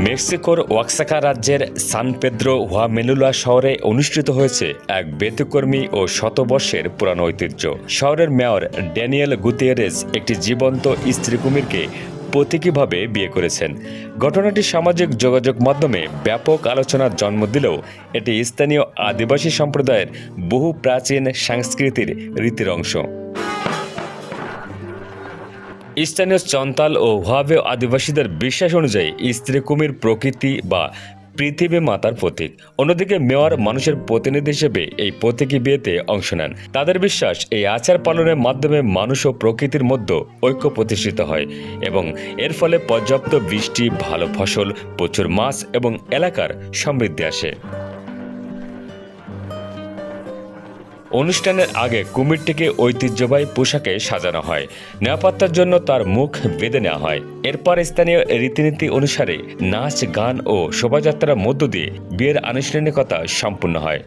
মেক্সিকোর ওয়াক্সাকা রাজ্যের San Pedro হুয়ামেলুলা শহরে অনুষ্ঠিত হয়েছে এক ব্যতিক্রমী ও শতবর্ষের পুরানো ঐতিহ্য। শহরের মেয়র ড্যানিয়েল গুতিয়েরেজ একটি জীবন্ত স্ত্রী কুমিরকে প্রতীকীভাবে বিয়ে করেছেন। ঘটনাটি সামাজিক যোগাযোগ মাধ্যমে ব্যাপক আলোচনার জন্ম দিলেও এটি স্থানীয় আদিবাসী সম্প্রদায়ের বহু প্রাচীন সাংস্কৃতিক রীতির অংশ। স্থানীয় চন্তাল ও হুয়াভে আদিবাসীদের বিশ্বাস অনুযায়ী স্ত্রী কুমির প্রকৃতি বা পৃথিবী মাতার প্রতীক। অন্যদিকে মেয়র মানুষের প্রতিনিধি হিসেবে এই প্রতীকী বিয়েতে অংশ নেন। তাদের বিশ্বাস এই আচার পালনের মাধ্যমে মানুষ ও প্রকৃতির মধ্যে ঐক্য প্রতিষ্ঠিত হয় এবং এর ফলে পর্যাপ্ত বৃষ্টি, ভালো ফসল, প্রচুর মাছ এবং এলাকার সমৃদ্ধি আসে। অনুষ্ঠানের আগে কুমিরটিকে ঐতিহ্যবাহী পোশাকে সাজানো হয়। নিরাপত্তার জন্য তার মুখ বেঁধে নেওয়া হয়। এরপর স্থানীয় রীতিনীতি অনুসারে নাচ, গান ও শোভাযাত্রার মধ্য দিয়ে বিয়ের আনুষ্ঠানিকতা সম্পূর্ণ হয়।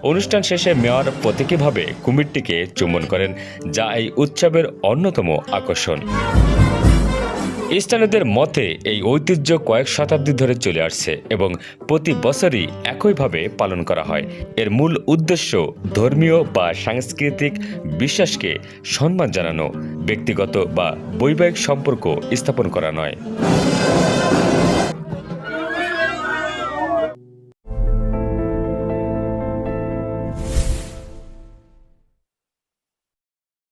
অনুষ্ঠান শেষে মেয়র প্রতীকীভাবে কুমিরটিকে চুম্বন করেন, যা এই উৎসবের অন্যতম আকর্ষণ। স্থানীয়দের মতে এই ঐতিহ্য কয়েক শতাব্দী ধরে চলে আসছে এবং প্রতি বছরই একইভাবে পালন করা হয়। এর মূল উদ্দেশ্য ধর্মীয় বা সাংস্কৃতিক বিশ্বাসকে সম্মান জানানো, ব্যক্তিগত বা বৈবাহিক সম্পর্ক স্থাপন করা নয়।